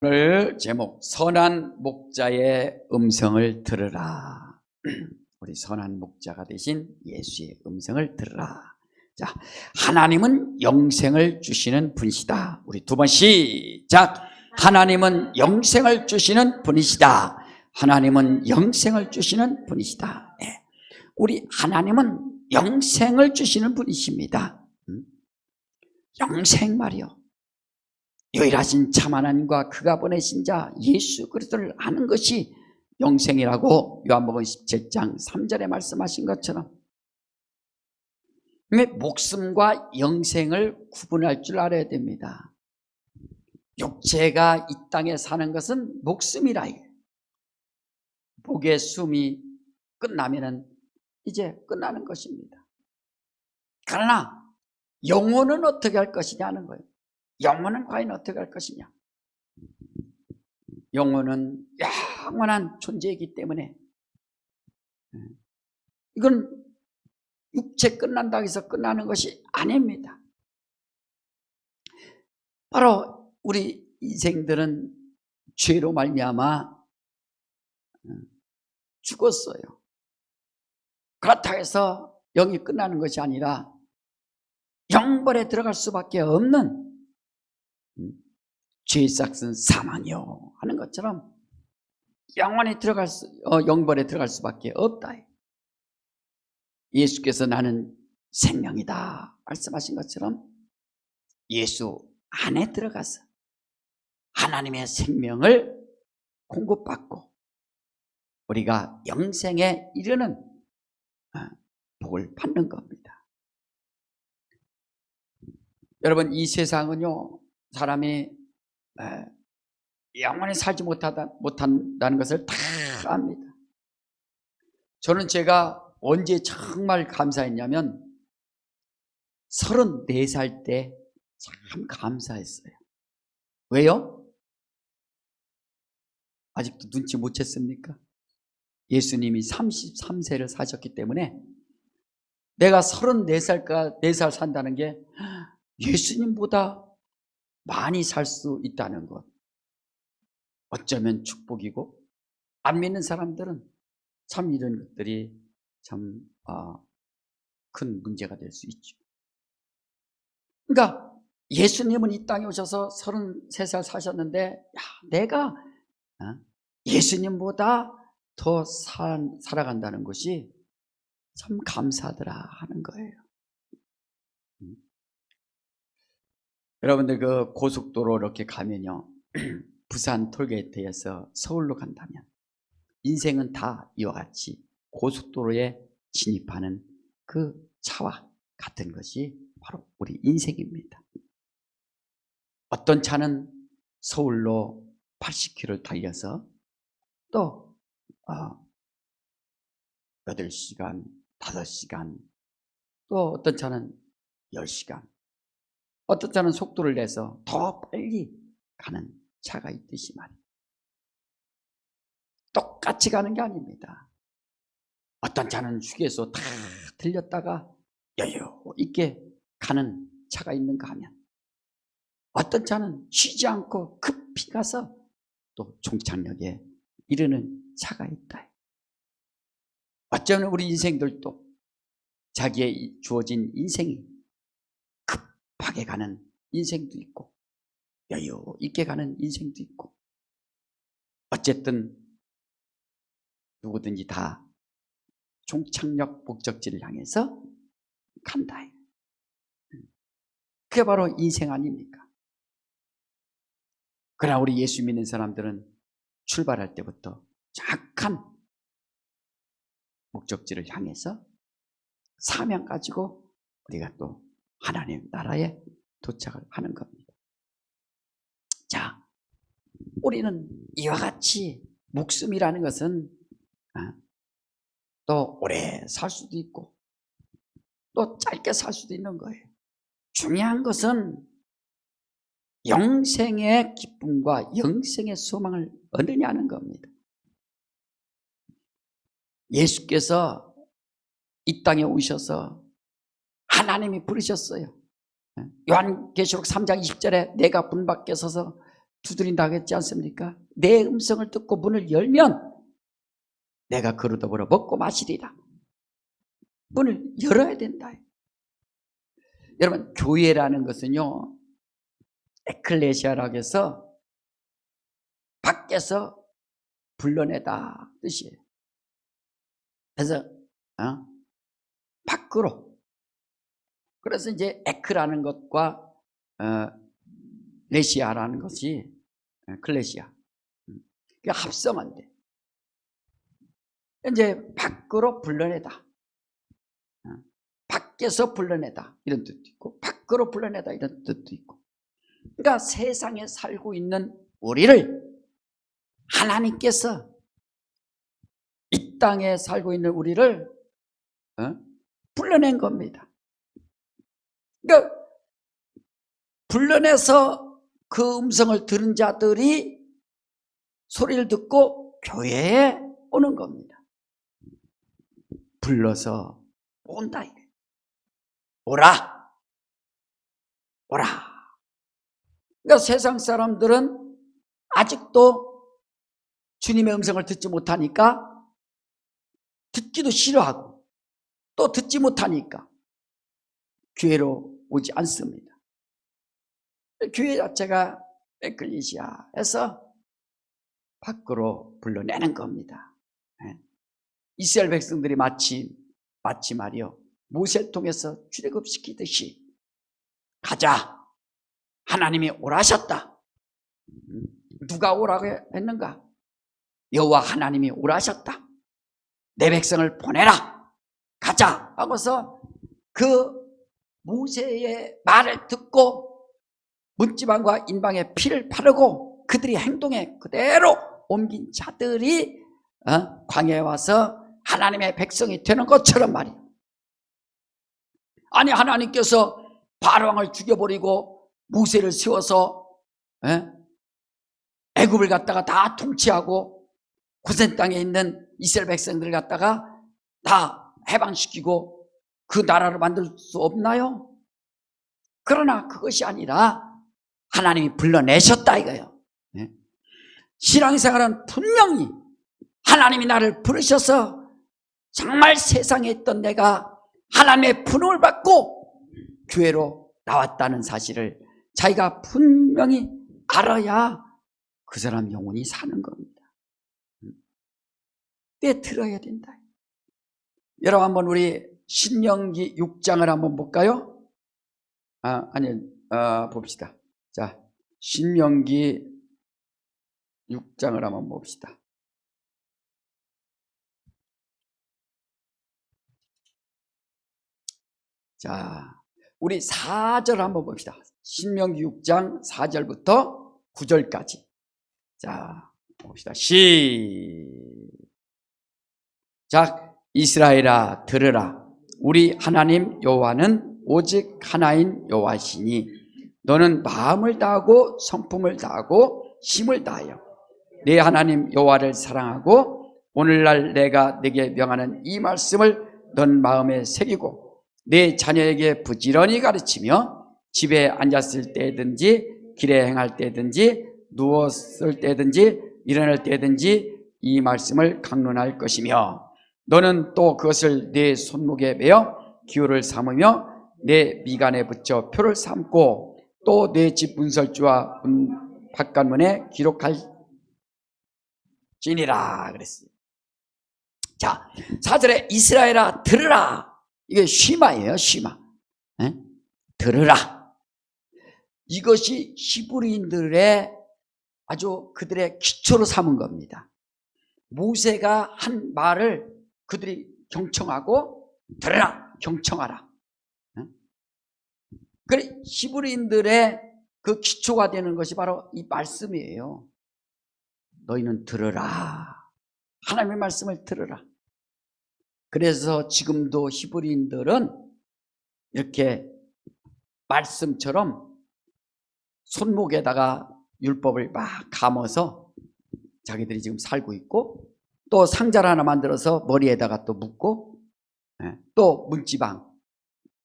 오늘 제목 선한 목자의 음성을 들으라. 우리 선한 목자가 되신 예수의 음성을 들으라. 자, 하나님은 영생을 주시는 분이시다. 우리 두 번 시작. 하나님은 영생을 주시는 분이시다. 하나님은 영생을 주시는 분이시다. 네. 우리 하나님은 영생을 주시는 분이십니다. 영생 말이요. 유일하신 참 하나님과 그가 보내신 자 예수 그리스도를 아는 것이 영생이라고 요한복음 17장 3절에 말씀하신 것처럼 목숨과 영생을 구분할 줄 알아야 됩니다. 육체가 이 땅에 사는 것은 목숨이라. 목의 숨이 끝나면은 이제 끝나는 것입니다. 그러나 영혼은 어떻게 할 것이냐는 거예요. 영혼은 과연 어떻게 할 것이냐. 영혼은 영원한 존재이기 때문에 이건 육체 끝난다고 해서 끝나는 것이 아닙니다. 바로 우리 인생들은 죄로 말미암아 죽었어요. 그렇다고 해서 영이 끝나는 것이 아니라 영벌에 들어갈 수밖에 없는 죄의 삭은 사망이요 하는 것처럼 영벌에 들어갈 수밖에 없다. 예수께서 나는 생명이다 말씀하신 것처럼 예수 안에 들어가서 하나님의 생명을 공급받고 우리가 영생에 이르는 복을 받는 겁니다. 여러분, 이 세상은요, 사람이 영원히 살지 못한다는 것을 다 압니다. 저는 제가 언제 정말 감사했냐면 34살 때 참 감사했어요. 왜요? 아직도 눈치 못 챘습니까? 예수님이 33세를 사셨기 때문에 내가 34살 산다는 게 예수님보다 많이 살 수 있다는 것, 어쩌면 축복이고, 안 믿는 사람들은 참 이런 것들이 참 큰 문제가 될 수 있죠. 그러니까 예수님은 이 땅에 오셔서 33살 사셨는데 내가 예수님보다 더 살아간다는 것이 참 감사하더라 하는 거예요. 여러분들 그 고속도로 이렇게 가면요, 부산 톨게이트에서 서울로 간다면 인생은 다 이와 같이 고속도로에 진입하는 그 차와 같은 것이 바로 우리 인생입니다. 어떤 차는 서울로 80km를 달려서 또 8시간, 5시간, 또 어떤 차는 10시간, 어떤 차는 속도를 내서 더 빨리 가는 차가 있듯이 말이에요. 똑같이 가는 게 아닙니다. 어떤 차는 휴게소 다 들렸다가 여유 있게 가는 차가 있는가 하면 어떤 차는 쉬지 않고 급히 가서 또 종착역에 이르는 차가 있다. 어쩌면 우리 인생들도 자기의 주어진 인생이 급하게 가는 인생도 있고 여유 있게 가는 인생도 있고, 어쨌든 누구든지 다 종착역 목적지를 향해서 간다. 그게 바로 인생 아닙니까? 그러나 우리 예수 믿는 사람들은 출발할 때부터 정확한 목적지를 향해서 사명 가지고 우리가 또 하나님 나라에 도착을 하는 겁니다. 자, 우리는 이와 같이 목숨이라는 것은 또 오래 살 수도 있고 또 짧게 살 수도 있는 거예요. 중요한 것은 영생의 기쁨과 영생의 소망을 얻느냐는 겁니다. 예수께서 이 땅에 오셔서 하나님이 부르셨어요. 요한계시록 3장 20절에 내가 문 밖에 서서 두드린다고 했지 않습니까? 내 음성을 듣고 문을 열면 내가 그릇더불어 먹고 마시리라. 문을 열어야 된다. 여러분, 교회라는 것은요, 에클레시아라고 해서 밖에서 불러내다 뜻이에요. 그래서 밖으로. 그래서 이제 에크라는 것과 레시아라는 것이 클레시아, 합성한 데 이제 밖으로 불러내다, 밖에서 불러내다 이런 뜻도 있고, 밖으로 불러내다 이런 뜻도 있고. 그러니까 세상에 살고 있는 우리를 하나님께서, 이 땅에 살고 있는 우리를 불러낸 겁니다. 그러니까 불러내서 그 음성을 들은 자들이 소리를 듣고 교회에 오는 겁니다. 불러서 온다. 오라, 오라. 그러니까 세상 사람들은 아직도 주님의 음성을 듣지 못하니까 듣기도 싫어하고, 또 듣지 못하니까 교회로 오지 않습니다. 교회 자체가 에클레시아에서 밖으로 불러내는 겁니다. 이스라엘 백성들이 마치 말이요, 모세를 통해서 출애굽시키듯이 가자, 하나님이 오라셨다. 누가 오라고 했는가? 여호와 하나님이 오라셨다. 내 백성을 보내라, 가자 하고서 그 모세의 말을 듣고 문지방과 인방의 피를 바르고 그들이 행동에 그대로 옮긴 자들이 광야에 와서 하나님의 백성이 되는 것처럼 말이에요. 아니, 하나님께서 바로왕을 죽여버리고 모세를 세워서 애굽을 갖다가 다 통치하고 고센 땅에 있는 이스라엘 백성들을 갖다가 다 해방시키고 그 나라를 만들 수 없나요? 그러나 그것이 아니라 하나님이 불러내셨다 이거예요. 신앙생활은 분명히 하나님이 나를 부르셔서 정말 세상에 있던 내가 하나님의 부름을 받고 교회로 나왔다는 사실을 자기가 분명히 알아야 그 사람 영혼이 사는 겁니다. 때 들어야 된다. 여러분, 한번 우리 신명기 6장을 한번 볼까요? 봅시다. 자, 신명기 6장을 한번 봅시다. 자, 우리 4절 한번 봅시다. 신명기 6장 4절부터 9절까지. 자, 봅시다. 시작. 이스라엘아, 들으라. 우리 하나님 여호와는 오직 하나인 여호와시니 너는 마음을 다하고 성품을 다하고 힘을 다하여 내 하나님 여호와를 사랑하고 오늘날 내가 네게 명하는 이 말씀을 넌 마음에 새기고 내 자녀에게 부지런히 가르치며 집에 앉았을 때든지 길에 행할 때든지 누웠을 때든지 일어날 때든지 이 말씀을 강론할 것이며 너는 또 그것을 내 손목에 매어 기호를 삼으며 내 미간에 붙여 표를 삼고 또 내 집 문설주와 바깥문에 기록할지니라 그랬어요. 자, 4절에 이스라엘아 들으라. 이게 쉬마예요. 쉬마. 들으라. 이것이 히브리인들의 아주 그들의 기초로 삼은 겁니다. 모세가 한 말을 그들이 경청하고 들으라, 경청하라. 그래, 히브리인들의 그 기초가 되는 것이 바로 이 말씀이에요. 너희는 들으라. 하나님의 말씀을 들으라. 그래서 지금도 히브리인들은 이렇게 말씀처럼 손목에다가 율법을 막 감아서 자기들이 지금 살고 있고, 또 상자를 하나 만들어서 머리에다가 또 묶고, 또 문지방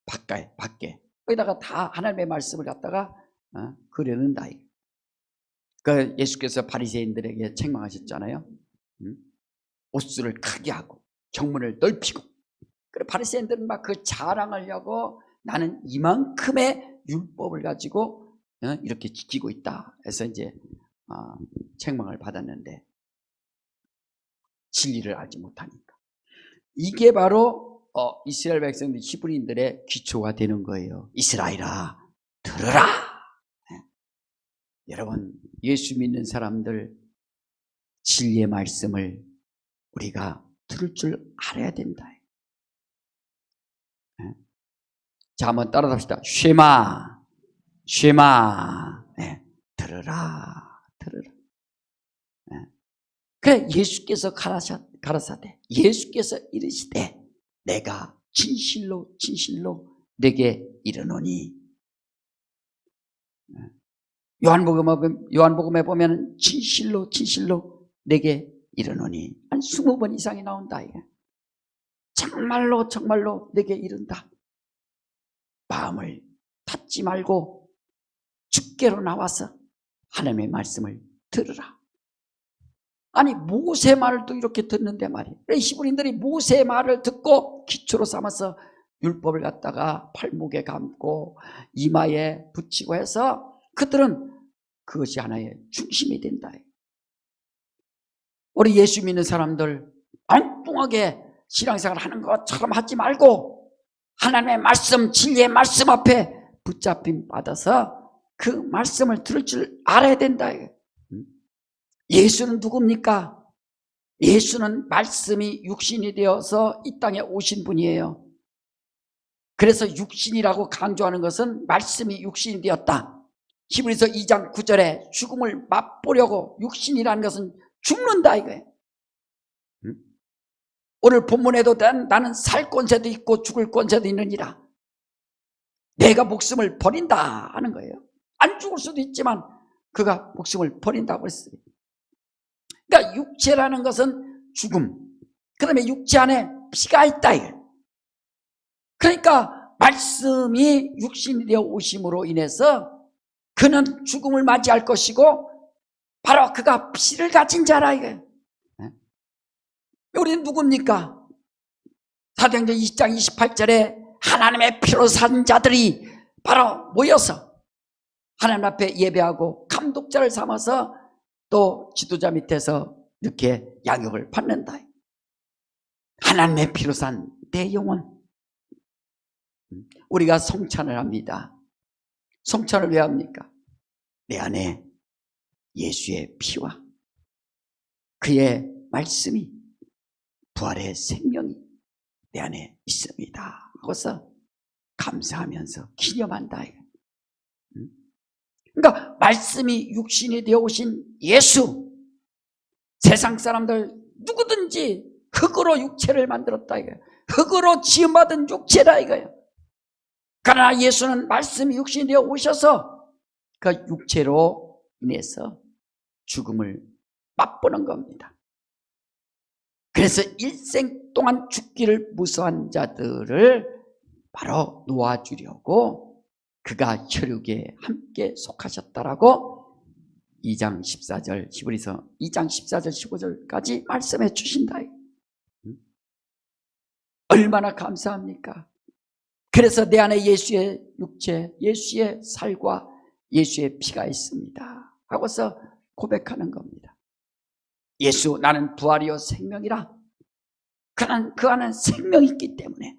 밖에 거기다가 다 하나님의 말씀을 갖다가 그려놓는다. 그 예수께서 바리새인들에게 책망하셨잖아요. 옷수를 크게 하고 경문을 넓히고. 그래 바리새인들은 막 그 자랑하려고 나는 이만큼의 율법을 가지고 이렇게 지키고 있다 해서 이제 책망을 받았는데 진리를 알지 못하니까. 이게 바로 이스라엘 백성들 히브리인들의 기초가 되는 거예요. 이스라엘아 들으라. 여러분 예수 믿는 사람들 진리의 말씀을 우리가 들을 줄 알아야 된다. 자 한번 따라합시다. 쉐마 쉐마. 들으라 들으라. 그래 예수께서 가라사대 예수께서 이르시되 내가 진실로 진실로 내게 이르노니. 요한복음에 보면 진실로 진실로 내게 이르노니 한 20번 이상이 나온다. 이게 정말로 정말로 내게 이른다. 마음을 닫지 말고 주께로 나와서 하나님의 말씀을 들으라. 아니 모세 말도 이렇게 듣는데 말이에요. 히브리인들이 모세 말을 듣고 기초로 삼아서 율법을 갖다가 팔목에 감고 이마에 붙이고 해서 그들은 그것이 하나의 중심이 된다. 우리 예수 믿는 사람들 엉뚱하게 신앙생활 하는 것처럼 하지 말고 하나님의 말씀, 진리의 말씀 앞에 붙잡힘 받아서 그 말씀을 들을 줄 알아야 된다. 예수는 누굽니까? 예수는 말씀이 육신이 되어서 이 땅에 오신 분이에요. 그래서 육신이라고 강조하는 것은 말씀이 육신이 되었다. 히브리서 2장 9절에 죽음을 맛보려고 육신이라는 것은 죽는다 이거예요. 오늘 본문에도 나는 살 권세도 있고 죽을 권세도 있느니라. 내가 목숨을 버린다 하는 거예요. 안 죽을 수도 있지만 그가 목숨을 버린다고 했어요. 그러니까 육체라는 것은 죽음, 그 다음에 육체 안에 피가 있다 이거예요. 그러니까 말씀이 육신이 되어 오심으로 인해서 그는 죽음을 맞이할 것이고 바로 그가 피를 가진 자라 이거예요. 우리는 누굽니까? 사도행전 20장 28절에 하나님의 피로 산 자들이 바로 모여서 하나님 앞에 예배하고 감독자를 삼아서 또 지도자 밑에서 이렇게 양육을 받는다. 하나님의 피로 산 내 영혼. 우리가 성찬을 합니다. 성찬을 왜 합니까? 내 안에 예수의 피와 그의 말씀이 부활의 생명이 내 안에 있습니다 하고서 감사하면서 기념한다. 그러니까 말씀이 육신이 되어 오신 예수, 세상 사람들 누구든지 흙으로 육체를 만들었다 이거예요. 흙으로 지음받은 육체다 이거예요. 그러나 예수는 말씀이 육신이 되어 오셔서 그 육체로 인해서 죽음을 맛보는 겁니다. 그래서 일생 동안 죽기를 무서워한 자들을 바로 놓아주려고 그가 혈육에 함께 속하셨다라고 2장 14절 히브리서 2장 14절 15절까지 말씀해 주신다. 얼마나 감사합니까? 그래서 내 안에 예수의 육체, 예수의 살과 예수의 피가 있습니다 하고서 고백하는 겁니다. 예수 나는 부활이요 생명이라. 그는 그 안에 생명이 있기 때문에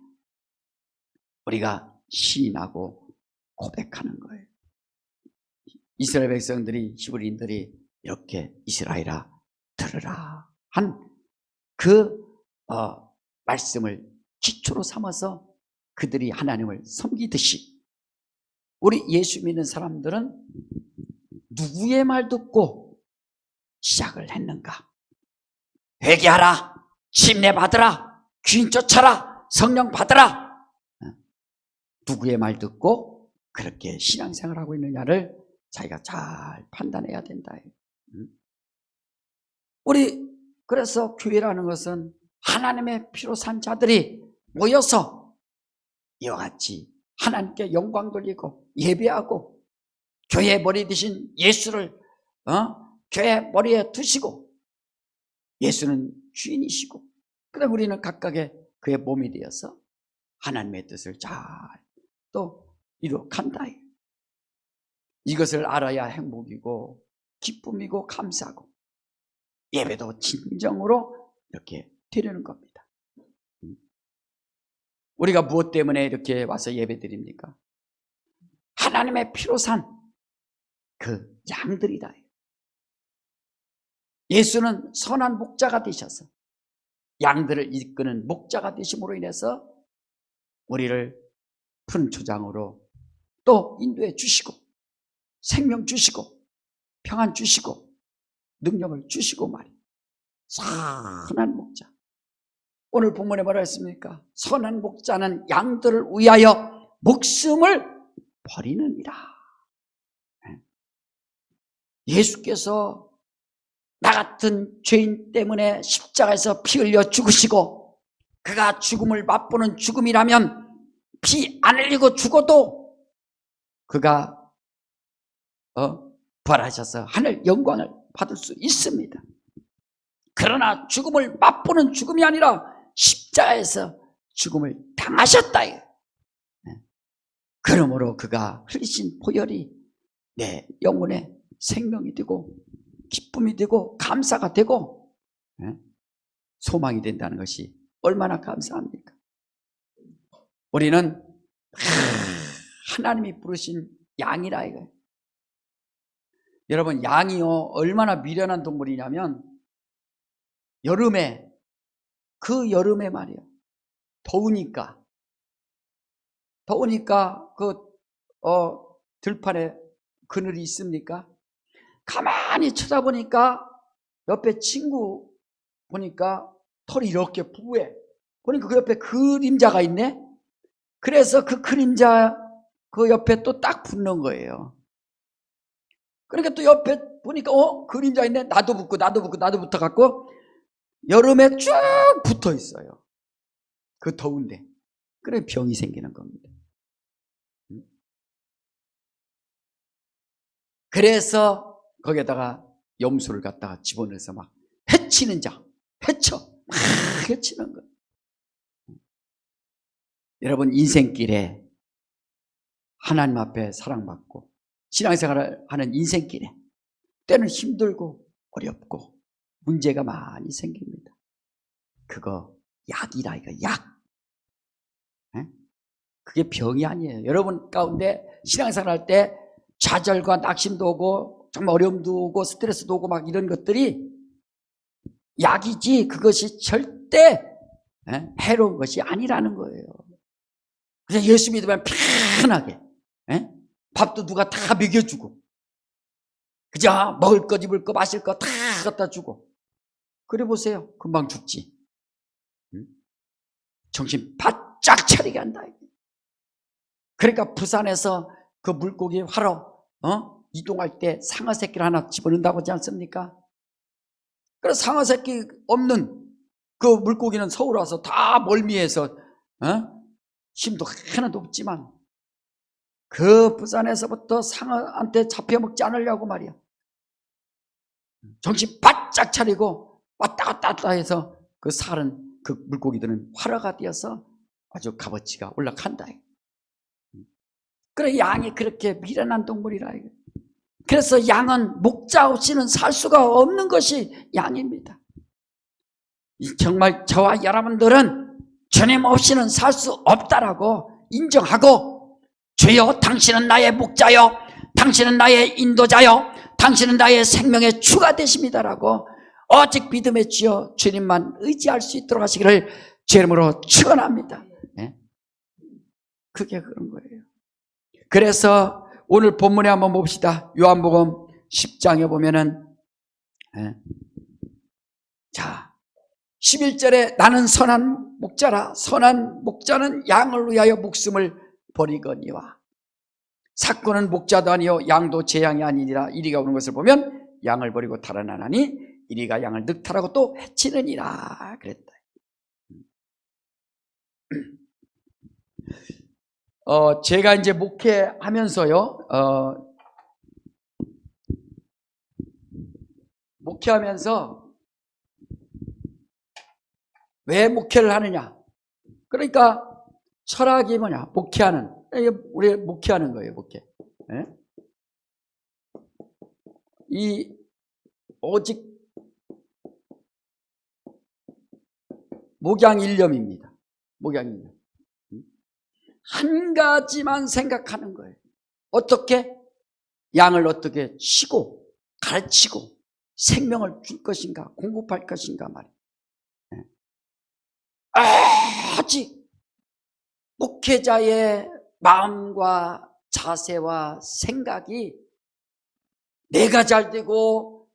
우리가 시인하고 고백하는 거예요. 이스라엘 백성들이 히브리인들이 이렇게 이스라엘아 들으라 한 그 말씀을 기초로 삼아서 그들이 하나님을 섬기듯이 우리 예수 믿는 사람들은 누구의 말 듣고 시작을 했는가? 회개하라, 침례 받으라, 귀인 쫓아라, 성령 받으라. 누구의 말 듣고 그렇게 신앙생활하고 있느냐를 자기가 잘 판단해야 된다. 우리 그래서 교회라는 것은 하나님의 피로 산 자들이 모여서 이와 같이 하나님께 영광 돌리고 예배하고 교회의 머리 되신 예수를 교회 머리에 두시고 예수는 주인이시고 그다음 우리는 각각의 그의 몸이 되어서 하나님의 뜻을 잘 또 이룩한다. 이것을 알아야 행복이고 기쁨이고 감사하고 예배도 진정으로 이렇게 드리는 겁니다. 우리가 무엇 때문에 이렇게 와서 예배 드립니까? 하나님의 피로 산 그 양들이다. 예수는 선한 목자가 되셔서 양들을 이끄는 목자가 되심으로 인해서 우리를 푸른 초장으로 또 인도해 주시고 생명 주시고 평안 주시고 능력을 주시고 말이에요. 선한 목자. 오늘 본문에 뭐라 했습니까? 선한 목자는 양들을 위하여 목숨을 버리느니라. 예수께서 나 같은 죄인 때문에 십자가에서 피 흘려 죽으시고 그가 죽음을 맛보는 죽음이라면 피 안 흘리고 죽어도 그가 부활하셔서 하늘 영광을 받을 수 있습니다. 그러나 죽음을 맛보는 죽음이 아니라 십자가에서 죽음을 당하셨다. 그러므로 그가 흘리신 보혈이 내 영혼에 생명이 되고 기쁨이 되고 감사가 되고 소망이 된다는 것이 얼마나 감사합니까? 우리는 하나님이 부르신 양이라 이거예요. 여러분, 양이요 얼마나 미련한 동물이냐면 여름에 말이에요. 더우니까 들판에 그늘이 있습니까? 가만히 쳐다보니까 옆에 친구 보니까 털이 이렇게 부해. 보니까 그 옆에 그림자가 있네. 그래서 그 그림자 그 옆에 또 딱 붙는 거예요. 그러니까 또 옆에 보니까 그림자 있네. 나도 붙어갖고 여름에 쭉 붙어 있어요. 그 더운데. 그래 병이 생기는 겁니다. 그래서 거기에다가 염소를 갖다가 집어넣어서 막 해치는 자, 막 해치는 거예요. 여러분 인생길에 하나님 앞에 사랑받고 신앙생활을 하는 인생길에 때는 힘들고 어렵고 문제가 많이 생깁니다. 그거 약이라 이거 약. 그게 병이 아니에요. 여러분 가운데 신앙생활 할 때 좌절과 낙심도 오고 정말 어려움도 오고 스트레스도 오고 막 이런 것들이 약이지 그것이 절대 해로운 것이 아니라는 거예요. 그래서 예수 믿으면 편하게 밥도 누가 다 먹여주고 그저 먹을 것 입을 것 마실 것 다 갖다 주고 그래 보세요. 금방 죽지. 정신 바짝 차리게 한다. 그러니까 부산에서 그 물고기 화로 이동할 때 상어 새끼를 하나 집어넣는다고 하지 않습니까? 그래서 상어 새끼 없는 그 물고기는 서울 와서 다 멀미해서 힘도 하나도 없지만 그 부산에서부터 상어한테 잡혀먹지 않으려고 말이야. 정신 바짝 차리고 왔다 갔다 해서 그 살은 그 물고기들은 화로가 되어서 아주 값어치가 올라간다. 그래 양이 그렇게 미련한 동물이라. 그래서 양은 목자 없이는 살 수가 없는 것이 양입니다. 정말 저와 여러분들은 주님 없이는 살 수 없다라고 인정하고 주여 당신은 나의 목자요 당신은 나의 인도자요 당신은 나의 생명의 주가 되십니다라고 오직 믿음의 주여 주님만 의지할 수 있도록 하시기를 주 이름으로 축원합니다. 그게 그런 거예요. 그래서 오늘 본문에 한번 봅시다. 요한복음 10장에 보면은 자 11절에 나는 선한 목자라 선한 목자는 양을 위하여 목숨을 버리거니와 삭구는 목자도 아니요 양도 제 양이 아니니라. 이리가 오는 것을 보면 양을 버리고 달아나나니 이리가 양을 늑탈하고 또 해치느니라 그랬다. 제가 이제 목회하면서요 목회하면서 왜 목회를 하느냐? 그러니까 철학이 뭐냐? 목회하는. 우리 목회하는 거예요, 목회. 네? 이 오직 목양일념입니다. 목양일념. 한 가지만 생각하는 거예요. 어떻게? 양을 어떻게 치고 가르치고 생명을 줄 것인가, 공급할 것인가 말이에요. 아직 목회자의 마음과 자세와 생각이 내가 잘 되고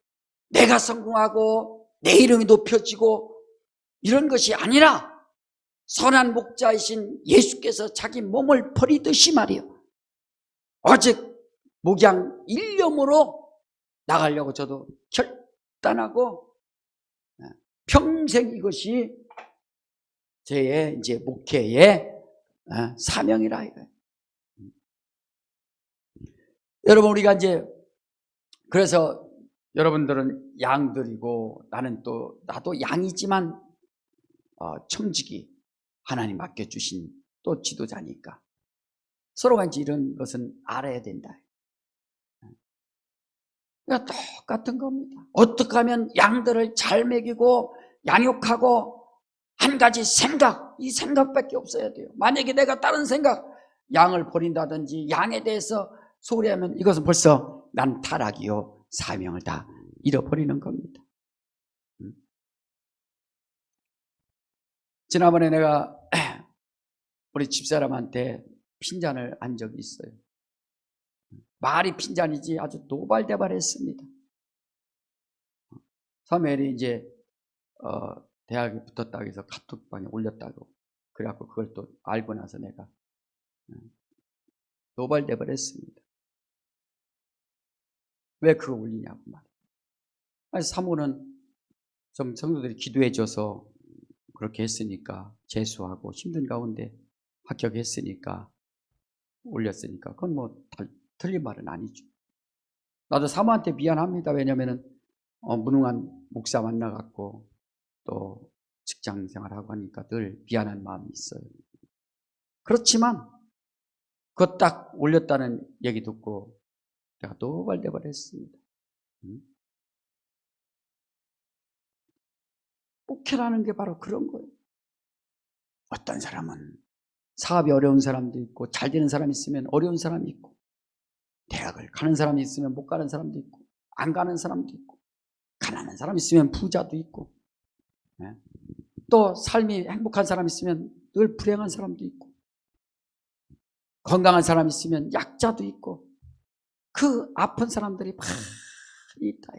내가 성공하고 내 이름이 높여지고 이런 것이 아니라 선한 목자이신 예수께서 자기 몸을 버리듯이 말이에요. 오직 목양 일념으로 나가려고 저도 결단하고 평생 이것이 제 이제 목회의 사명이라 이거예요. 여러분, 우리가 이제 그래서 여러분들은 양들이고 나도 양이지만 청지기 하나님 맡겨주신 또 지도자니까 서로가 이제 이런 것은 알아야 된다. 그러니까 똑같은 겁니다. 어떻게 하면 양들을 잘 먹이고 양육하고 한 가지 생각, 이 생각밖에 없어야 돼요. 만약에 내가 다른 생각, 양을 버린다든지 양에 대해서 소홀히 하면 이것은 벌써 난 타락이요, 사명을 다 잃어버리는 겁니다. 지난번에 내가 우리 집사람한테 핀잔을 한 적이 있어요. 말이 핀잔이지 아주 노발대발했습니다. 사무엘이 이제 대학에 붙었다고 해서 카톡방에 올렸다고 그래갖고 그걸 또 알고 나서 내가 노발대발했습니다. 왜 그거 올리냐고 말이에요. 아니, 사모는 좀 성도들이 기도해줘서 그렇게 했으니까, 재수하고 힘든 가운데 합격했으니까 올렸으니까 그건 뭐 틀린 말은 아니죠. 나도 사모한테 미안합니다. 왜냐면은 무능한 목사 만나갖고 또 직장 생활하고 하니까 늘 미안한 마음이 있어요. 그렇지만 그거 딱 올렸다는 얘기 듣고 내가 노발대발했습니다. 목회라는 게 바로 그런 거예요. 어떤 사람은 사업이 어려운 사람도 있고 잘 되는 사람이 있으면 어려운 사람이 있고 대학을 가는 사람이 있으면 못 가는 사람도 있고 안 가는 사람도 있고 가난한 사람이 있으면 부자도 있고 또 삶이 행복한 사람이 있으면 늘 불행한 사람도 있고 건강한 사람이 있으면 약자도 있고 그 아픈 사람들이 많이 있다.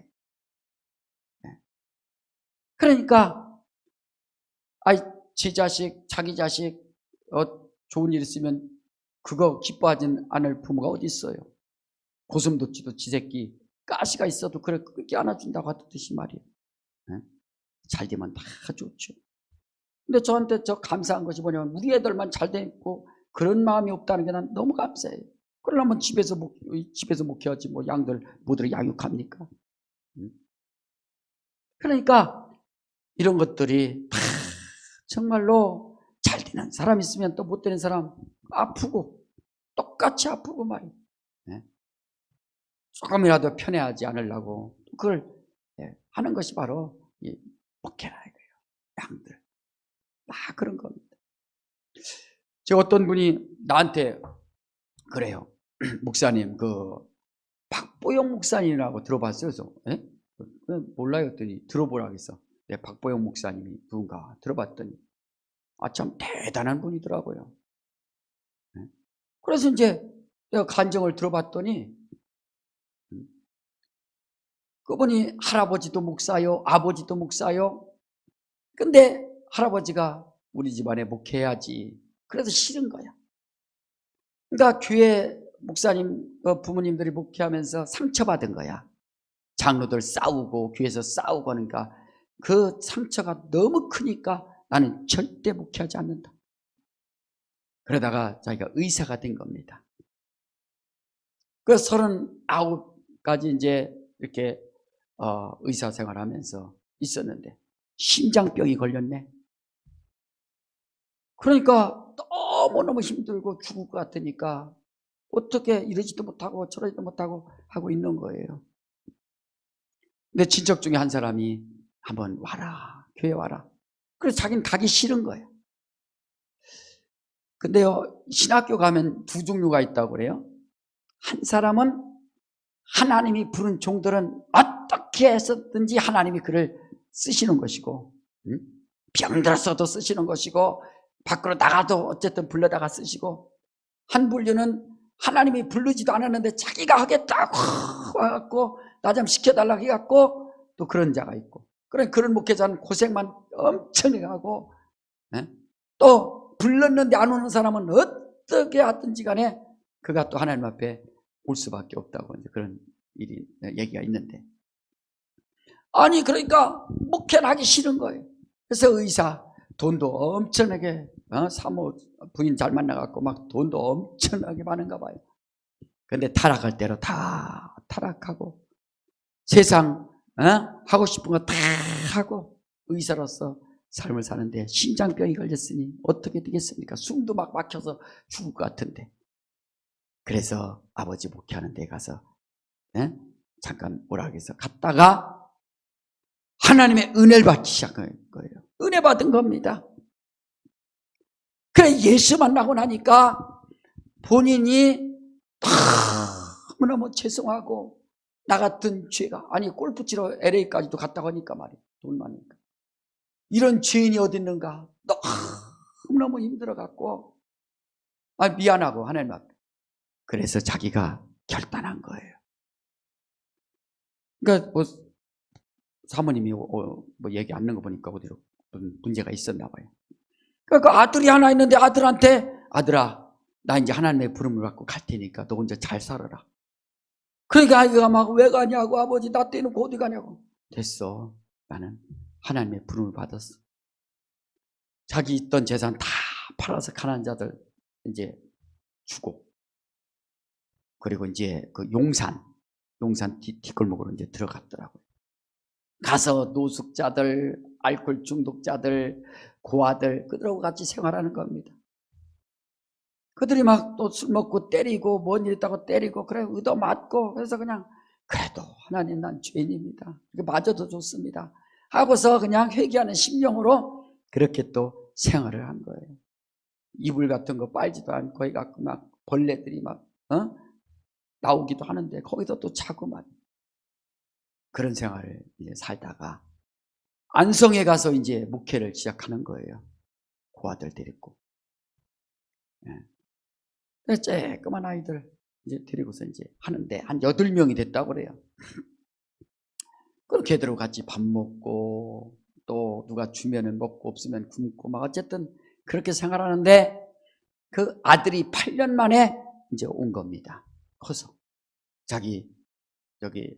그러니까 제 자식, 자기 자식 좋은 일 있으면 그거 기뻐하지 않을 부모가 어디 있어요. 고슴도치도 지 새끼 가시가 있어도 그래 그렇게 안아준다고 하듯이 말이에요. 잘 되면 다 좋죠. 근데 저한테 저 감사한 것이 뭐냐면 우리 애들만 잘 돼 있고 그런 마음이 없다는 게 난 너무 감사해요. 그러려면 집에서 목회하지 뭐 양들 모두를 양육합니까? 그러니까 이런 것들이 다 정말로 잘 되는 사람 있으면 또 못 되는 사람 아프고 똑같이 아프고 말이에요. 조금이라도 편애하지 않으려고 그걸 하는 것이 바로 이 목회라 이거예요. 양들 다 그런 겁니다. 제가 어떤 분이 나한테 그래요. 목사님 그 박보영 목사님이라고 들어봤어요? 그래서 몰라요 했더니 들어보라고 했어. 박보영 목사님이 누군가 들어봤더니 참 대단한 분이더라고요. 그래서 이제 내가 간증을 들어봤더니 그분이 할아버지도 목사요, 아버지도 목사요. 근데 할아버지가 우리 집안에 목회해야지. 그래서 싫은 거야. 그러니까 교회 목사님, 부모님들이 목회하면서 상처받은 거야. 장로들 싸우고 교회에서 싸우고 하니까 그 상처가 너무 크니까 나는 절대 목회하지 않는다. 그러다가 자기가 의사가 된 겁니다. 그 39가지 이제 이렇게 의사 생활하면서 있었는데 심장병이 걸렸네. 그러니까 너무너무 힘들고 죽을 것 같으니까 어떻게 이러지도 못하고 저러지도 못하고 하고 있는 거예요. 내 친척 중에 한 사람이 한번 와라, 교회 와라. 그래서 자기는 가기 싫은 거예요. 근데요, 신학교 가면 두 종류가 있다고 그래요. 한 사람은 하나님이 부른 종들은 어떻게 해서든지 하나님이 그를 쓰시는 것이고, 병들었어도 쓰시는 것이고, 밖으로 나가도 어쨌든 불러다가 쓰시고, 한 분류는 하나님이 부르지도 않았는데 자기가 하겠다고 와갖고 나 좀 시켜달라고 해갖고 또 그런 자가 있고, 그런 목회자는 고생만 엄청 해가고, 또 불렀는데 안 오는 사람은 어떻게 하든지 간에 그가 또 하나님 앞에 올 수밖에 없다고 그런 얘기가 있는데, 아니 그러니까 목회는 하기 싫은 거예요. 그래서 의사 돈도 엄청나게 사모 부인 잘 만나갖고 막 돈도 엄청나게 많은가 봐요. 근데 타락할 대로 다 타락하고 세상 하고 싶은 거 다 하고 의사로서 삶을 사는데 심장병이 걸렸으니 어떻게 되겠습니까? 숨도 막 막혀서 죽을 것 같은데. 그래서 아버지 목회하는 데 가서 잠깐 오락해서 갔다가 하나님의 은혜를 받기 시작한 거예요. 은혜 받은 겁니다. 그래 예수 만나고 나니까 본인이 너무너무 죄송하고 나 같은 죄가, 아니 골프 치러 LA까지도 갔다 오니까 말이야, 돈 많으니까. 이런 죄인이 어디 있는가, 너무너무 힘들어갖고 미안하고 하나님 앞에. 그래서 자기가 결단한 거예요. 그러니까 뭐 사모님이 뭐 얘기 안 하는 거 보니까 어디로 문제가 있었나 봐요. 그러니까 아들이 하나 있는데 아들한테, 아들아 나 이제 하나님의 부름을 받고 갈 테니까 너 혼자 잘 살아라. 그러니까 아이가 막 왜 가냐고, 아버지 나 떼놓고 어디 가냐고. 됐어, 나는 하나님의 부름을 받았어. 자기 있던 재산 다 팔아서 가난한 자들 이제 주고, 그리고 이제 그 용산 뒷골목으로 이제 들어갔더라고요. 가서 노숙자들, 알코올 중독자들, 고아들, 그들하고 같이 생활하는 겁니다. 그들이 막 또 술 먹고 때리고 뭔 일 있다고 때리고 그래 얻어맞고, 그래서 그냥 그래도 하나님 난 죄인입니다, 맞아도 좋습니다 하고서 그냥 회개하는 심령으로 그렇게 또 생활을 한 거예요. 이불 같은 거 빨지도 않고 해갖고 막 벌레들이 막 나오기도 하는데 거기서 또 자고 막 그런 생활을 이제 살다가 안성에 가서 이제 목회를 시작하는 거예요. 고아들 데리고. 쬐끄만 아이들 이제 데리고서 이제 하는데 한 8명이 됐다고 그래요. 그 걔들하고 같이 밥 먹고 또 누가 주면은 먹고 없으면 굶고 막 어쨌든 그렇게 생활하는데 그 아들이 8년 만에 이제 온 겁니다. 커서 자기 여기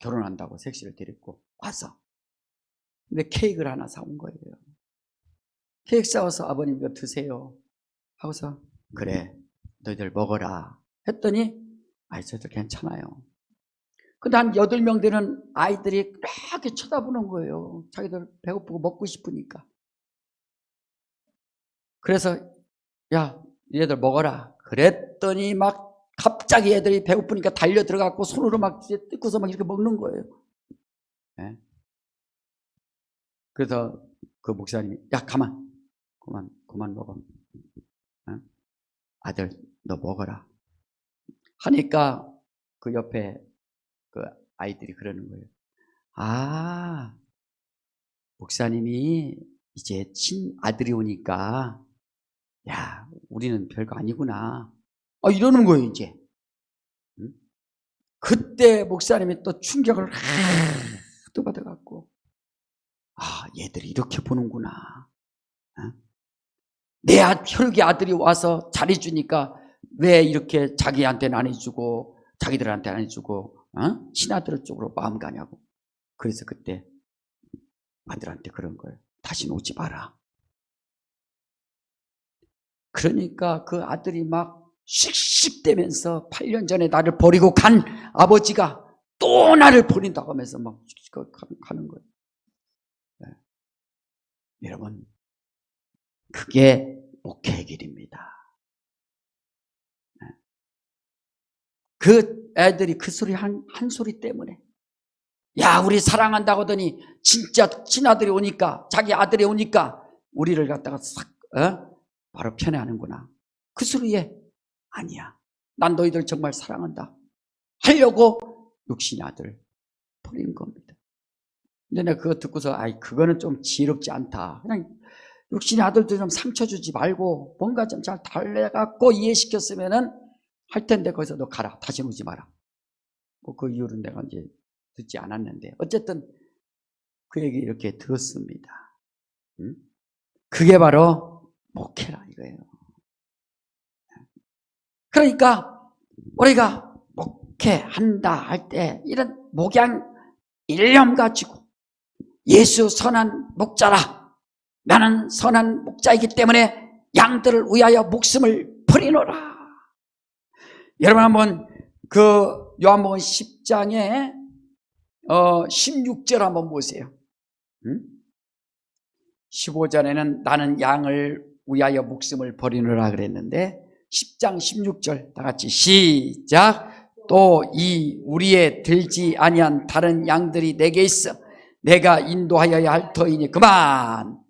결혼한다고 색시를 데리고 와서. 근데 케이크를 하나 사온 거예요. 케이크 사와서 아버님 이거 드세요 하고서 그래 너희들 먹어라 했더니 저희들 괜찮아요. 근데 한 8명 되는 아이들이 이렇게 쳐다보는 거예요. 자기들 배고프고 먹고 싶으니까. 그래서 야 얘들 먹어라 그랬더니 막 갑자기 애들이 배고프니까 달려 들어가고 손으로 막 뜯고서 막 이렇게 먹는 거예요. 네. 그래서 그 목사님이 야 그만 먹어. 아들 너 먹어라 하니까 그 옆에 그 아이들이 그러는 거예요. 아 목사님이 이제 친아들이 오니까 야 우리는 별거 아니구나 이러는 거예요 이제. 그때 목사님이 또 충격을 또 받아갖고 얘들이 이렇게 보는구나. 내 혈기 아들이 와서 잘해주니까 왜 이렇게 자기한테는 안 해주고 자기들한테 안 해주고 친아들 쪽으로 마음 가냐고. 그래서 그때 아들한테 그런 거예요. 다시는 오지 마라. 그러니까 그 아들이 막 씩씩대면서 8년 전에 나를 버리고 간 아버지가 또 나를 버린다고 하면서 막 가는 거예요. 네. 여러분, 그게 목회의 길입니다. 네. 그 애들이 그 소리 한 소리 때문에, 야, 우리 사랑한다고 하더니 진짜 친아들이 오니까, 자기 아들이 오니까 우리를 갖다가 싹 바로 편애하는구나. 그 소리에 아니야, 난 너희들 정말 사랑한다 하려고 육신의 아들 버리는 겁니다. 근데 내가 그거 듣고서 그거는 좀 지혜롭지 않다. 그냥 육신의 아들도 좀 상처 주지 말고 뭔가 좀 잘 달래갖고 이해시켰으면은 할 텐데, 거기서 너 가라, 다시 오지 마라. 뭐 그 이유는 내가 이제 듣지 않았는데, 어쨌든 그 얘기 이렇게 들었습니다. 그게 바로 목회라 이거예요. 그러니까 우리가 목회한다 할 때 이런 목양 일념 가지고, 예수 선한 목자라, 나는 선한 목자이기 때문에 양들을 위하여 목숨을 버리노라. 여러분 한번 그 요한복음 10장에 16절 한번 보세요. 15절에는 나는 양을 위하여 목숨을 버리노라 그랬는데, 10장 16절 다 같이 시작. 또 이 우리의 들지 아니한 다른 양들이 내게 있어 내가 인도하여야 할 터이니. 그만.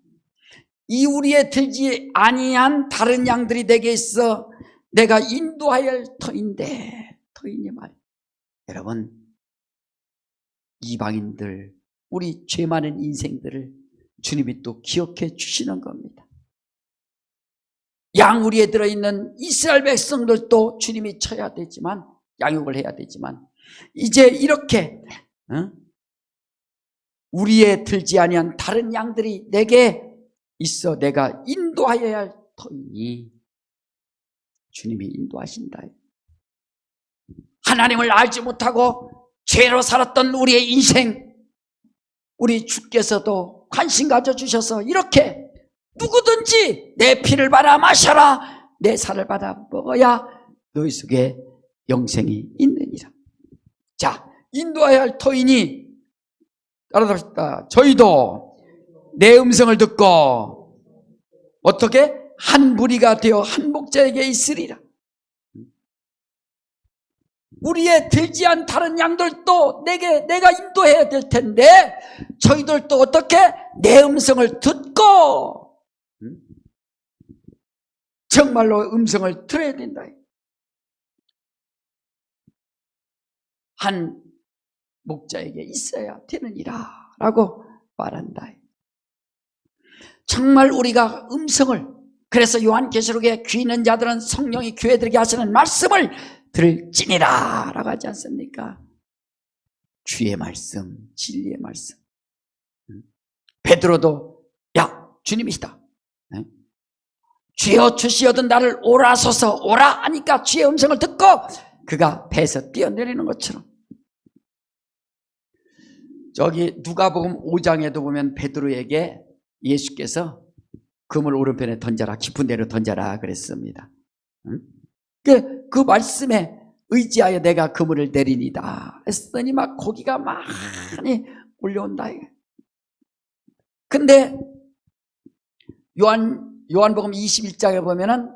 이 우리의 들지 아니한 다른 양들이 내게 있어 내가 인도하여야 할 터인데, 터이니 말. 여러분, 이방인들, 우리 죄 많은 인생들을 주님이 또 기억해 주시는 겁니다. 양우리에 들어있는 이스라엘 백성들도 주님이 쳐야 되지만, 양육을 해야 되지만, 이제 이렇게 우리에 들지 아니한 다른 양들이 내게 있어 내가 인도하여야 할 터이니. 주님이 인도하신다. 하나님을 알지 못하고 죄로 살았던 우리의 인생, 우리 주께서도 관심 가져주셔서 이렇게 누구든지 내 피를 받아 마셔라, 내 살을 받아 먹어야 너희 속에 영생이 있느니라. 자, 인도해야 할 터이니 따라합시다. 저희도 내 음성을 듣고 어떻게 한 무리가 되어 한 목자에게 있으리라. 우리의 들지 않은 다른 양들도 내가 인도해야 될 텐데, 저희들도 어떻게 내 음성을 듣고 정말로 음성을 들어야 된다. 한 목자에게 있어야 되느니라 라고 말한다. 정말 우리가 음성을, 그래서 요한계시록에 귀 있는 자들은 성령이 교회들에게 하시는 말씀을 들을지니라 라고 하지 않습니까? 주의 말씀, 진리의 말씀. 베드로도 야, 주님이시다, 주여 주시어든 나를 오라소서, 오라 하니까 주의 음성을 듣고 그가 배에서 뛰어내리는 것처럼, 저기 누가복음 5장에도 보면 베드로에게 예수께서 그물 오른편에 던져라, 깊은 데로 던져라 그랬습니다. 그 말씀에 의지하여 내가 그물을 내리니다 했더니 막 고기가 많이 올려온다. 근데 요한복음 21장에 보면은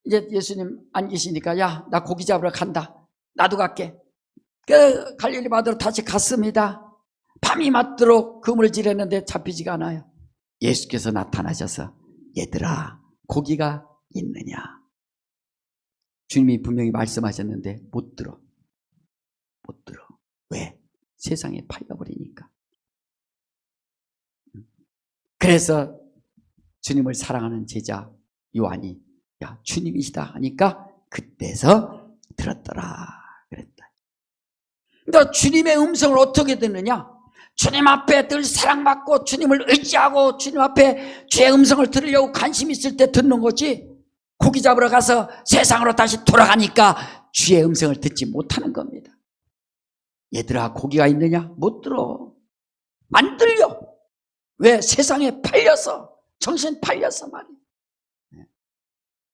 이제 예수님 안 계시니까 야, 나 고기 잡으러 간다, 나도 갈게. 그 갈릴리 바다로 다시 갔습니다. 밤이 맞도록 그물질했는데 잡히지가 않아요. 예수께서 나타나셔서 얘들아, 고기가 있느냐? 주님이 분명히 말씀하셨는데 못 들어. 왜? 세상에 팔려버리니까. 그래서 주님을 사랑하는 제자 요한이 야, 주님이시다 하니까 그때서 들었더라 그랬다. 그러니까 주님의 음성을 어떻게 듣느냐? 주님 앞에 늘 사랑받고 주님을 의지하고 주님 앞에 주의 음성을 들으려고 관심 있을 때 듣는 거지, 고기 잡으러 가서 세상으로 다시 돌아가니까 주의 음성을 듣지 못하는 겁니다. 얘들아, 고기가 있느냐? 못 들어. 안 들려. 왜? 세상에 팔려서, 정신 팔려서 말이야.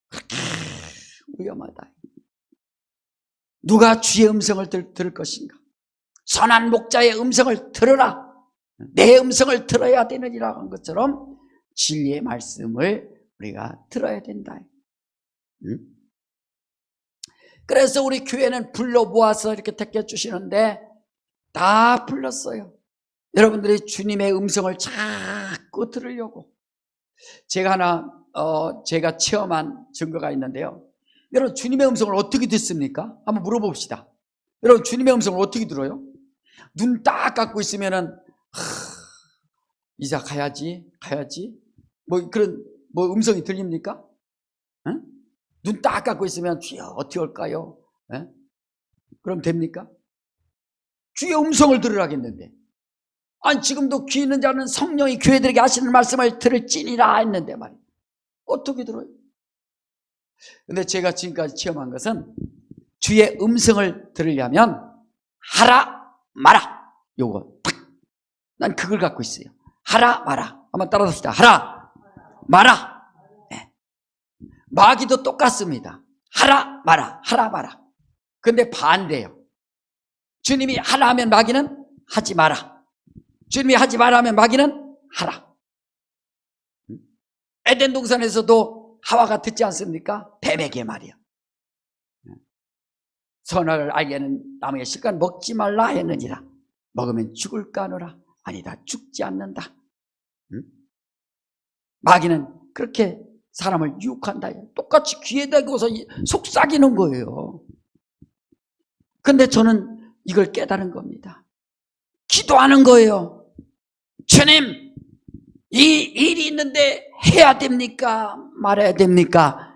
그렇게 위험하다. 누가 주의 음성을 들을 것인가? 선한 목자의 음성을 들으라. 내 음성을 들어야 되느니라 한 것처럼 진리의 말씀을 우리가 들어야 된다. 그래서 우리 교회는 불러 모아서 이렇게 택해 주시는데 다 불렀어요. 여러분들이 주님의 음성을 자꾸 들으려고. 제가 체험한 증거가 있는데요. 여러분, 주님의 음성을 어떻게 듣습니까? 한번 물어봅시다. 여러분, 주님의 음성을 어떻게 들어요? 눈 딱 감고 있으면은 이사 가야지 그런 음성이 들립니까? 응? 눈 딱 감고 있으면 주여 어떻게 할까요? 응? 그럼 됩니까? 주의 음성을 들으라겠는데, 아니 지금도 귀 있는 자는 성령이 교회들에게 하시는 말씀을 들을지니라 했는데 말이에요. 어떻게 들어요? 근데 제가 지금까지 체험한 것은 주의 음성을 들으려면 하라 마라, 요거 딱, 난 그걸 갖고 있어요. 하라 마라. 한번 따라합시다. 하라 마라. 네. 마귀도 똑같습니다. 하라 마라, 하라 마라. 근데 반대예요. 주님이 하라 하면 마귀는 하지 마라. 주님이 하지 마라 하면 마귀는 하라. 에덴 동산에서도 하와가 듣지 않습니까? 뱀에게 말이요. 선악을 알게 하는 나무의 실과는 먹지 말라 했느니라. 먹으면 죽을까 하노라. 아니다, 죽지 않는다. 마귀는 그렇게 사람을 유혹한다. 똑같이 귀에다 대고서 속삭이는 거예요. 근데 저는 이걸 깨달은 겁니다. 기도하는 거예요. 주님, 이 일이 있는데 해야 됩니까? 말해야 됩니까?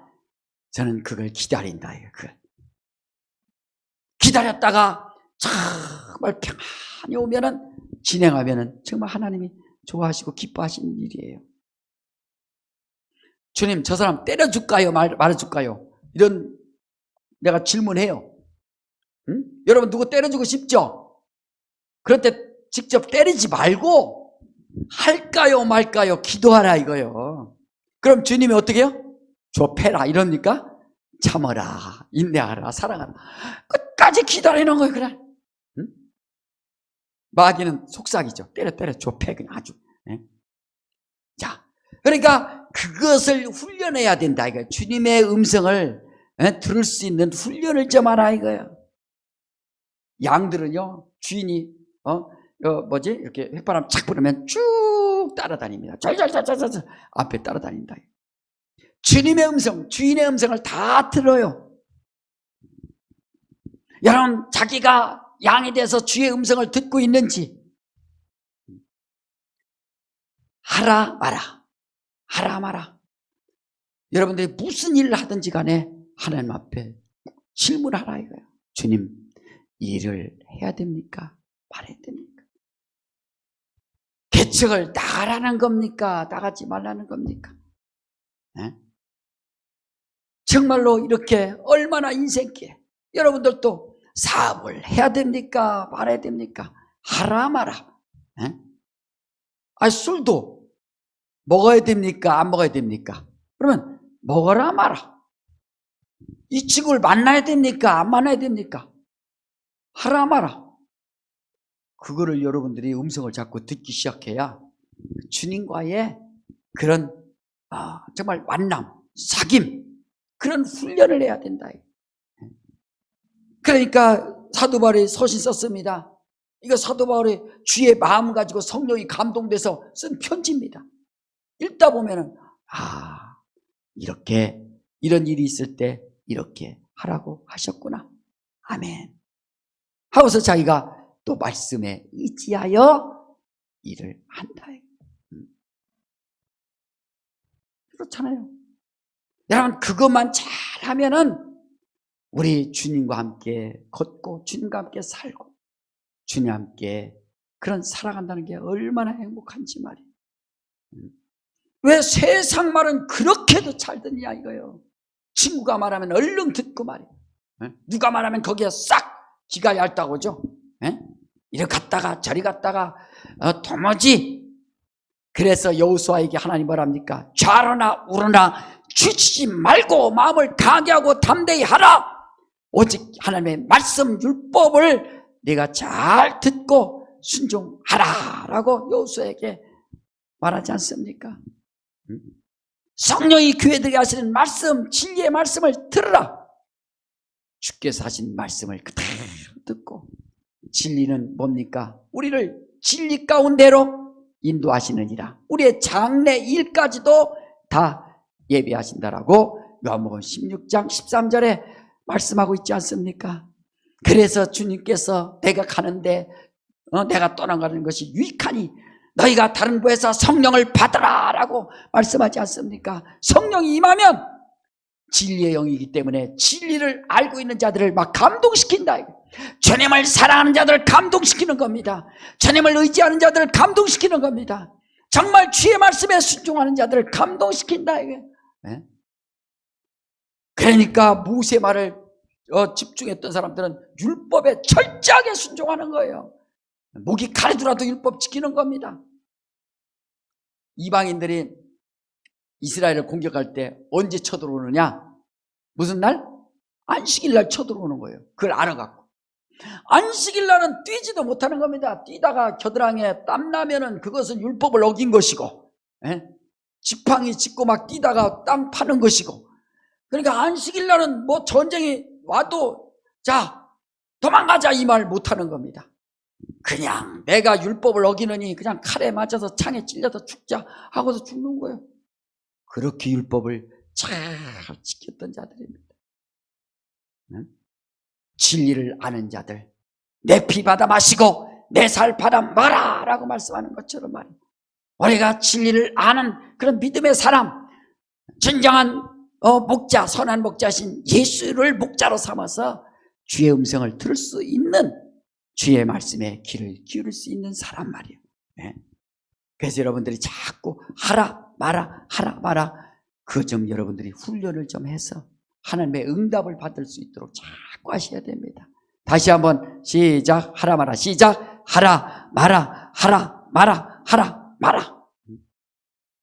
저는 그걸 기다린다. 그걸 기다렸다가 정말 평안히 오면은, 진행하면은 정말 하나님이 좋아하시고 기뻐하시는 일이에요. 주님, 저 사람 때려줄까요? 말해줄까요? 이런 내가 질문해요. 응? 여러분 누구 때려주고 싶죠? 그럴 때 직접 때리지 말고 할까요 말까요 기도하라 이거요. 그럼 주님이 어떻게 해요? 줘 패라 이럽니까? 참아라, 인내하라, 사랑하라, 끝까지 기다리는 거예요. 그래. 응? 마귀는 속삭이죠. 때려 줘 패 그냥 아주. 네? 자, 그러니까 그것을 훈련해야 된다 이거예요. 주님의 음성을 들을 수 있는 훈련을 좀 하라 이거예요. 양들은요, 주인이 이렇게 휘바람 착 불으면 쭉 따라다닙니다. 잘 앞에 따라다닌다. 주님의 음성, 주인의 음성을 다 들어요. 여러분, 자기가 양에 대해서 주의 음성을 듣고 있는지, 하라 마라, 하라 마라. 여러분들이 무슨 일을 하든지 간에 하나님 앞에 질문하라 이거예요. 주님, 이 일을 해야 됩니까? 말해야 됩니까? 개척을 나가라는 겁니까? 나가지 말라는 겁니까? 네? 정말로 이렇게 얼마나 인생기에 여러분들도 사업을 해야 됩니까? 말해야 됩니까? 하라 마라. 네? 술도 먹어야 됩니까? 안 먹어야 됩니까? 그러면 먹어라 마라. 이 친구를 만나야 됩니까? 안 만나야 됩니까? 하라 마라. 그거를 여러분들이 음성을 자꾸 듣기 시작해야 주님과의 그런 정말 만남, 사귐, 그런 훈련을 해야 된다. 그러니까 사도 바울이 서신 썼습니다. 이거 사도 바울이 주의 마음 가지고 성령이 감동돼서 쓴 편지입니다. 읽다 보면은 이렇게 이런 일이 있을 때 이렇게 하라고 하셨구나. 아멘. 하고서 자기가 또 말씀에 의지하여 일을 한다. 그렇잖아요. 여러분, 그것만 잘하면은 우리 주님과 함께 걷고 주님과 함께 살고 주님과 함께 그런 살아간다는 게 얼마나 행복한지 말이에요. 왜 세상 말은 그렇게도 잘 듣냐 이거예요. 친구가 말하면 얼른 듣고 말이에요. 누가 말하면 거기에 싹 귀가 얇다고죠. 이리 갔다가 저리 갔다가 도무지. 그래서 여호수아에게 하나님 뭐랍니까? 좌로나 우로나 주치지 말고 마음을 강하게 하고 담대히 하라. 오직 하나님의 말씀 율법을 네가 잘 듣고 순종하라 라고 여호수아에게 말하지 않습니까? 성령이 교회들에게 하시는 말씀, 진리의 말씀을 들으라. 주께서 하신 말씀을 그대로 듣고, 진리는 뭡니까? 우리를 진리 가운데로 인도하시느니라. 우리의 장래 일까지도 다 예비하신다라고 요한복음 16장 13절에 말씀하고 있지 않습니까? 그래서 주님께서 내가 가는데 내가 떠나가는 것이 유익하니 너희가 다른 부에서 성령을 받으라 라고 말씀하지 않습니까? 성령이 임하면 진리의 영이기 때문에 진리를 알고 있는 자들을 막 감동시킨다. 주님을 사랑하는 자들을 감동시키는 겁니다. 주님을 의지하는 자들을 감동시키는 겁니다. 정말 주의 말씀에 순종하는 자들을 감동시킨다. 그러니까 모세 말을 집중했던 사람들은 율법에 철저하게 순종하는 거예요. 목이 가래더라도 율법 지키는 겁니다. 이방인들이 이스라엘을 공격할 때 언제 쳐들어오느냐? 무슨 날? 안식일 날 쳐들어오는 거예요. 그걸 알아갖고. 안식일 날은 뛰지도 못하는 겁니다. 뛰다가 겨드랑이에 땀나면은 그것은 율법을 어긴 것이고, 지팡이 짚고 막 뛰다가 땅 파는 것이고, 그러니까 안식일 날은 뭐 전쟁이 와도 자 도망가자 이 말 못하는 겁니다. 그냥 내가 율법을 어기느니 그냥 칼에 맞아서 창에 찔려서 죽자 하고서 죽는 거예요. 그렇게 율법을 잘 지켰던 자들입니다. 진리를 아는 자들, 내 피 받아 마시고 내 살 받아 마라 라고 말씀하는 것처럼 말이에요. 우리가 진리를 아는 그런 믿음의 사람, 진정한 목자, 선한 목자신 예수를 목자로 삼아서 주의 음성을 들을 수 있는, 주의 말씀에 귀를 기울일 수 있는 사람 말이에요. 그래서 여러분들이 자꾸 하라 마라 하라 마라, 그 좀 여러분들이 훈련을 좀 해서 하나님의 응답을 받을 수 있도록 자꾸 하셔야 됩니다. 다시 한번 시작. 하라 마라. 시작. 하라 마라 하라 마라 하라 마라.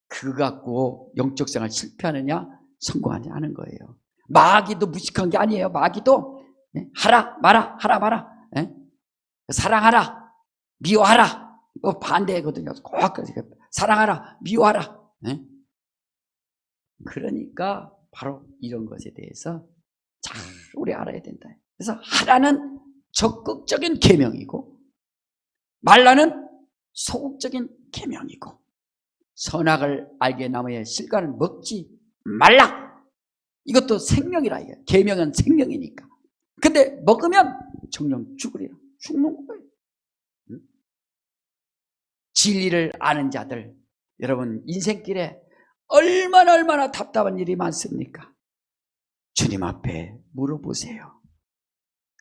그거 갖고 영적 생활 실패하느냐 성공하지 않은 거예요. 마귀도 무식한 게 아니에요. 마귀도 하라 마라 하라 마라, 사랑하라 미워하라 반대거든요. 꼭 사랑하라 미워하라. 그러니까 바로 이런 것에 대해서 잘 우리 알아야 된다. 그래서 하라는 적극적인 계명이고 말라는 소극적인 계명이고, 선악을 알게 나무의 실과는 먹지 말라. 이것도 생명이라. 이게 계명은 생명이니까. 근데 먹으면 정령 죽으리라. 죽는 거예요. 진리를 아는 자들, 여러분 인생길에 얼마나 답답한 일이 많습니까? 주님 앞에 물어보세요.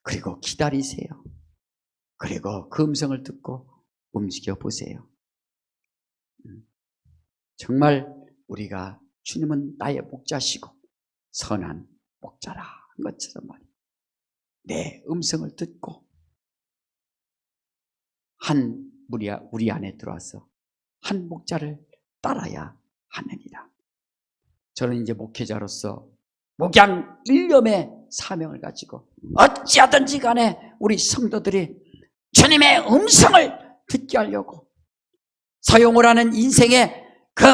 그리고 기다리세요. 그리고 그 음성을 듣고 움직여 보세요. 정말 우리가 주님은 나의 목자시고 선한 목자라 한 것처럼 말이에요. 내 음성을 듣고 한 우리 안에 들어와서 한 목자를 따라야 하느니라. 저는 이제 목회자로서 목양 일념의 사명을 가지고 어찌하든지 간에 우리 성도들이 주님의 음성을 듣게 하려고, 서용을 하는 인생의 그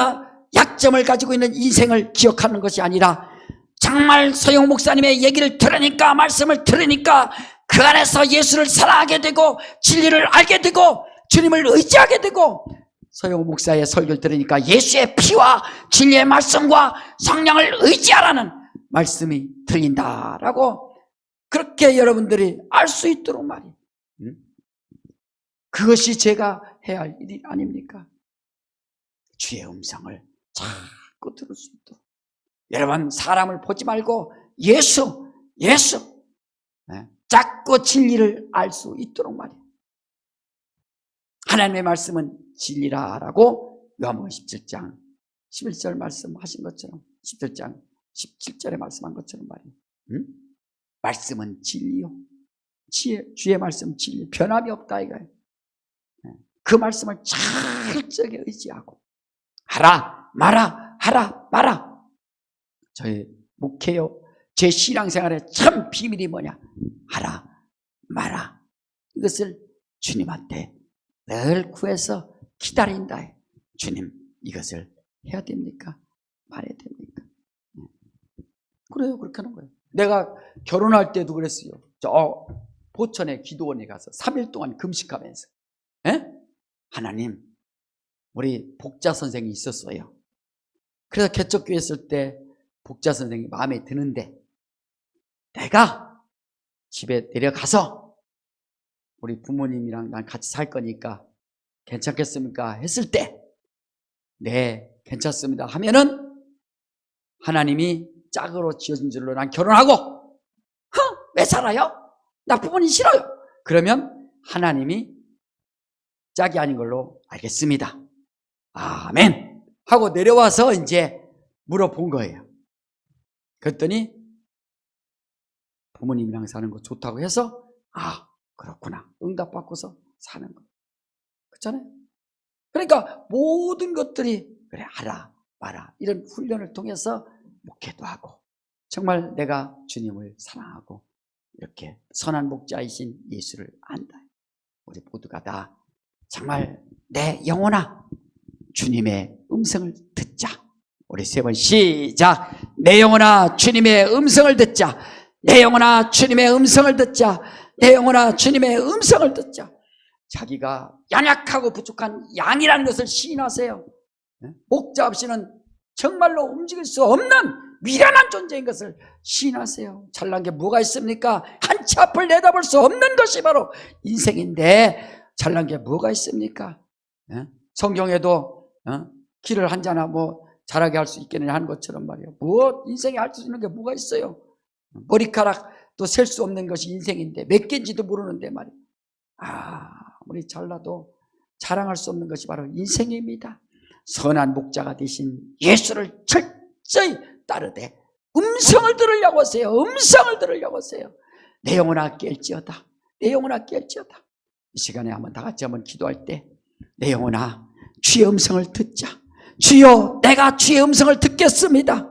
약점을 가지고 있는 인생을 기억하는 것이 아니라 정말 서용 목사님의 얘기를 들으니까, 말씀을 들으니까 그 안에서 예수를 사랑하게 되고 진리를 알게 되고 주님을 의지하게 되고, 서용 목사의 설교를 들으니까 예수의 피와 진리의 말씀과 성령을 의지하라는 말씀이 들린다라고, 그렇게 여러분들이 알 수 있도록 말이에요. 그것이 제가 해야 할 일이 아닙니까? 주의 음성을 자꾸 들을 수 있도록. 여러분, 사람을 보지 말고 예수 자꾸 진리를 알 수 있도록 말이에요. 하나님의 말씀은 진리라라고 요한복음 17장 11절 말씀하신 것처럼, 17장 17절에 말씀한 것처럼 말이에요. 말씀은 진리요. 주의 말씀 진리, 변함이 없다 이거예요. 그 말씀을 철저하게 의지하고 하라 마라 하라 마라. 저의 목회요, 제 신앙생활의 참 비밀이 뭐냐? 하라 마라 이것을 주님한테 늘 구해서 기다린다. 주님, 이것을 해야 됩니까? 말해야 됩니까? 그래요. 그렇게 하는 거예요. 내가 결혼할 때도 그랬어요. 저 보천에 기도원에 가서 3일 동안 금식하면서 하나님, 우리 복자 선생이 있었어요. 그래서 개척교회 있을 때 복자 선생이 마음에 드는데 내가 집에 내려가서 우리 부모님이랑 난 같이 살 거니까 괜찮겠습니까? 했을 때 네, 괜찮습니다 하면은 하나님이 짝으로 지어준 줄로 난 결혼하고 왜 살아요? 나 부모님 싫어요. 그러면 하나님이 짝이 아닌 걸로 알겠습니다. 아멘 하고 내려와서 이제 물어본 거예요. 그랬더니 부모님이랑 사는 거 좋다고 해서 그렇구나 응답받고서 사는 거. 그렇잖아요. 그러니까 모든 것들이 그래 알아 마라 이런 훈련을 통해서 목회도 하고 정말 내가 주님을 사랑하고 이렇게 선한 목자이신 예수를 안다. 우리 모두가 다 정말 내 영혼아 주님의 음성을 듣자. 우리 3번 시작. 내 영혼아 주님의 음성을 듣자. 내 영혼아 주님의 음성을 듣자. 내 영혼아 주님의 음성을 듣자. 자기가 연약하고 부족한 양이라는 것을 시인하세요. 목자 없이는 정말로 움직일 수 없는 미련한 존재인 것을 시인하세요. 잘난 게 뭐가 있습니까? 한치 앞을 내다볼 수 없는 것이 바로 인생인데 잘난 게 뭐가 있습니까? 성경에도 길을 한자나 뭐 잘하게 할 수 있겠느냐 하는 것처럼 말이에요. 인생에 할 수 있는 게 뭐가 있어요? 머리카락도 셀 수 없는 것이 인생인데 몇 개인지도 모르는데 말이에요. 우리 잘나도 자랑할 수 없는 것이 바로 인생입니다. 선한 목자가 되신 예수를 철저히 따르되 음성을 들으려고 하세요. 음성을 들으려고 하세요. 내 영혼아 깰지어다. 내 영혼아 깰지어다. 이 시간에 한번 다 같이 한번 기도할 때 내 영혼아 주의 음성을 듣자. 주여 내가 주의 음성을 듣겠습니다.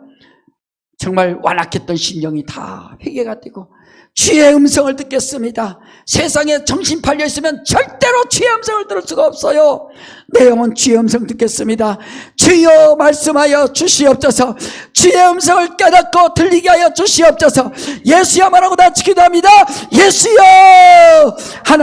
정말 완악했던 심령이 다 회개가 되고 주의 음성을 듣겠습니다. 세상에 정신 팔려 있으면 절대로 주의 음성을 들을 수가 없어요. 내 영혼 주의 음성 듣겠습니다. 주여 말씀하여 주시옵소서. 주의 음성을 깨닫고 들리게 하여 주시옵소서. 예수여 말하고 다 기도합니다. 예수여 하나